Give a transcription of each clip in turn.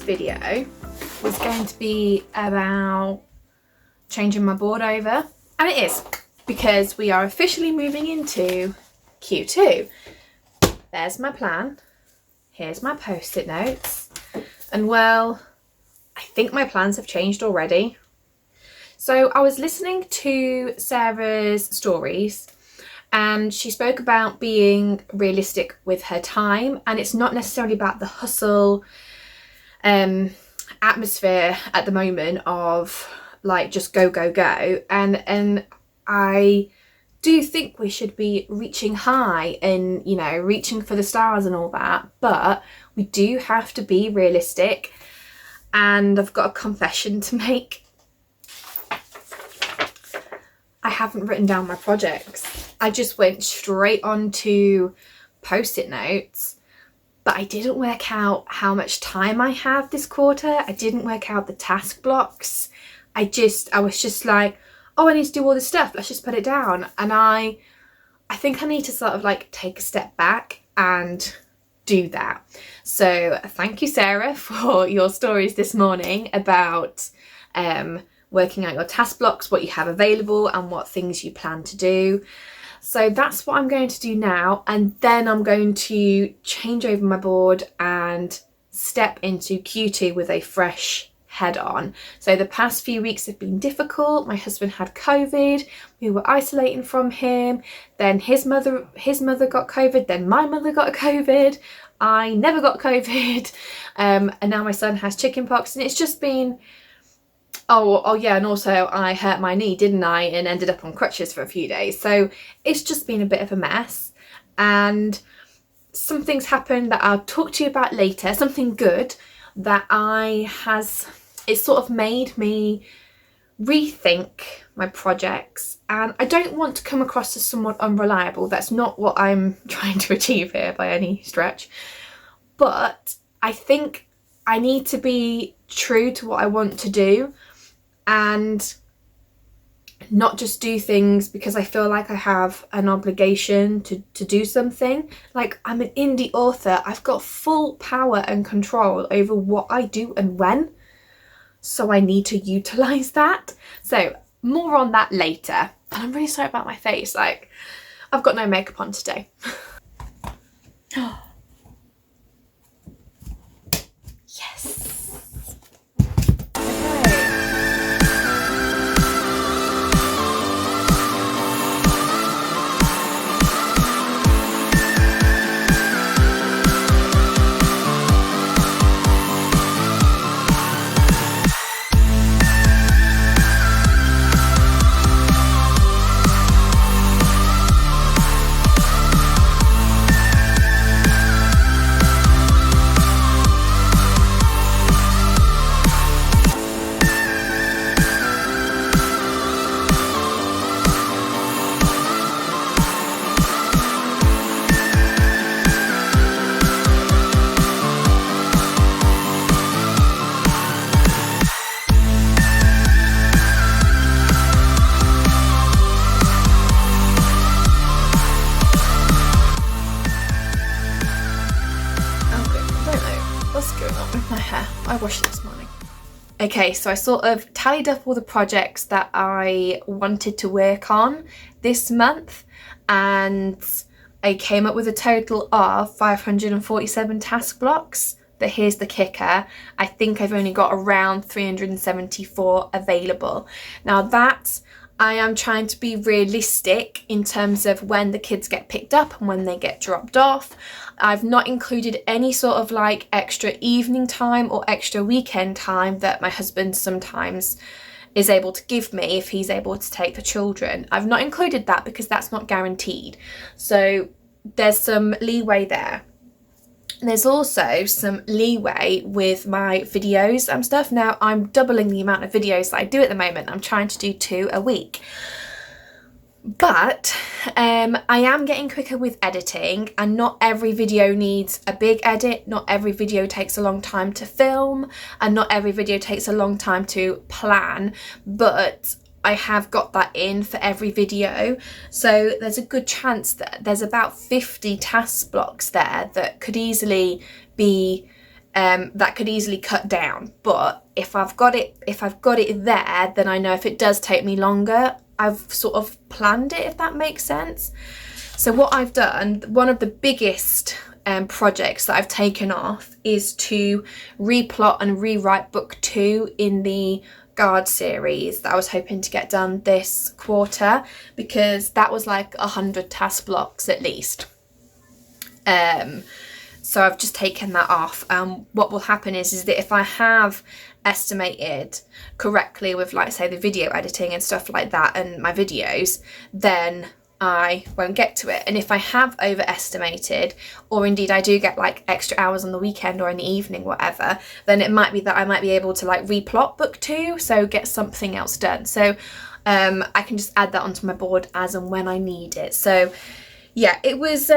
video was going to be about changing my board over, and it is, because we are officially moving into Q2. There's my plan, here's my post-it notes, and well, I think my plans have changed already. So I was listening to Sarah's stories, and she spoke about being realistic with her time, and it's not necessarily about the hustle atmosphere at the moment of like just go go go, and I do think we should be reaching high and, you know, reaching for the stars and all that, but we do have to be realistic. And I've got a confession to make. I haven't written down my projects. I just went straight on to post-it notes, but I didn't work out how much time I have this quarter. I didn't work out the task blocks. I was just like, oh, I need to do all this stuff, let's just put it down. And I think I need to sort of like take a step back and do that. So thank you, Sarah, for your stories this morning about working out your task blocks, what you have available and what things you plan to do. So that's what I'm going to do now, and then I'm going to change over my board and step into Q2 with a fresh head on. So the past few weeks have been difficult. My husband had COVID, we were isolating from him, then his mother got COVID, then my mother got COVID, I never got COVID, and now my son has chickenpox, and it's just been oh yeah, and also I hurt my knee, didn't I, and ended up on crutches for a few days. So it's just been a bit of a mess, and some things happened that I'll talk to you about later, something good that it's sort of made me rethink my projects, and I don't want to come across as somewhat unreliable. That's not what I'm trying to achieve here by any stretch, but I think I need to be true to what I want to do and not just do things because I feel like I have an obligation to do something. Like, I'm an indie author, I've got full power and control over what I do and when, so I need to utilize that. So more on that later. And I'm really sorry about my face, like I've got no makeup on today. Yes. I washed it this morning. Okay, so I sort of tallied up all the projects that I wanted to work on this month, and I came up with a total of 547 task blocks. But here's the kicker, I think I've only got around 374 available. Now that I am trying to be realistic in terms of when the kids get picked up and when they get dropped off. I've not included any sort of like extra evening time or extra weekend time that my husband sometimes is able to give me if he's able to take the children. I've not included that because that's not guaranteed. So there's some leeway there. There's also some leeway with my videos and stuff. Now I'm doubling the amount of videos that I do at the moment. I'm trying to do 2 a week. But I am getting quicker with editing, and not every video needs a big edit, not every video takes a long time to film, and not every video takes a long time to plan, but I have got that in for every video. So there's a good chance that there's about 50 task blocks there that could easily be that could easily cut down. But if I've got it there, then I know if it does take me longer, I've sort of planned it, if that makes sense. So what I've done, one of the biggest projects that I've taken off is to replot and rewrite book 2 in the Guard series that I was hoping to get done this quarter, because that was like 100 task blocks at least. So I've just taken that off. What will happen is that if I have estimated correctly with, like, say, the video editing and stuff like that and my videos, then I won't get to it. And if I have overestimated, or indeed I do get like extra hours on the weekend or in the evening, whatever, then it might be that I might be able to like replot book 2, so get something else done. So I can just add that onto my board as and when I need it. So yeah, it was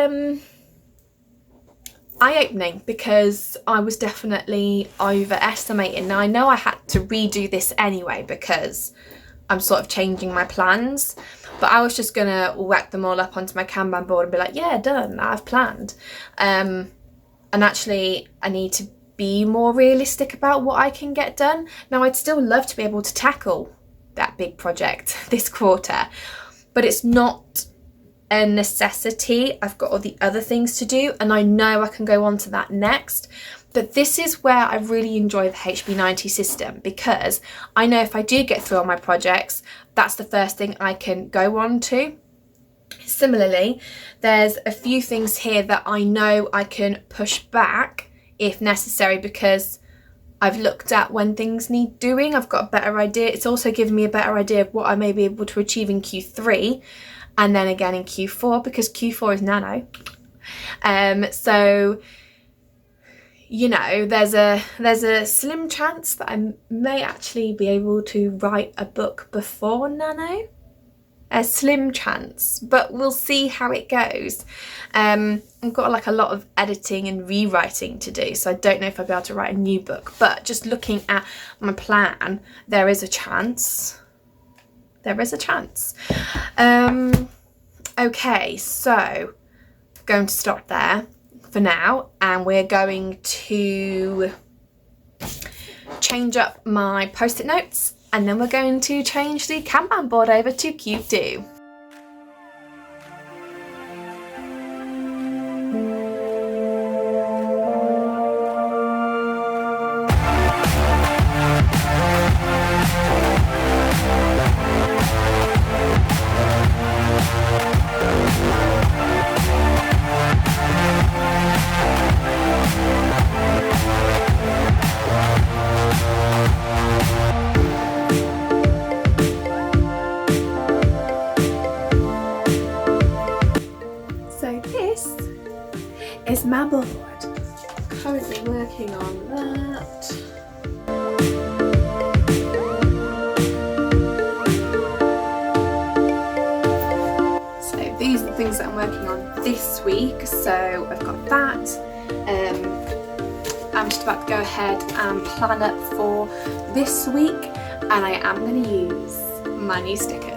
eye-opening, because I was definitely overestimating. Now I know I had to redo this anyway because I'm sort of changing my plans, but I was just gonna whack them all up onto my Kanban board and be like, yeah, done, I've planned. And actually I need to be more realistic about what I can get done. Now I'd still love to be able to tackle that big project this quarter, but it's not a necessity. I've got all the other things to do, and I know I can go on to that next. But this is where I really enjoy the HB90 system, because I know if I do get through all my projects, that's the first thing I can go on to. Similarly, there's a few things here that I know I can push back if necessary, because I've looked at when things need doing. I've got a better idea. It's also given me a better idea of what I may be able to achieve in Q3 and then again in Q4, because Q4 is nano. So, you know, there's a slim chance that I may actually be able to write a book before nano. A slim chance, but we'll see how it goes. I've got like a lot of editing and rewriting to do, so I don't know if I'll be able to write a new book, but just looking at my plan, there is a chance. There is a chance. Okay, so I'm going to stop there for now, and we're going to change up my post-it notes, and then we're going to change the Kanban board over to Q2. Is my board. Currently working on that. So these are the things that I'm working on this week. So I've got that. I'm just about to go ahead and plan up for this week, and I am going to use my new sticker.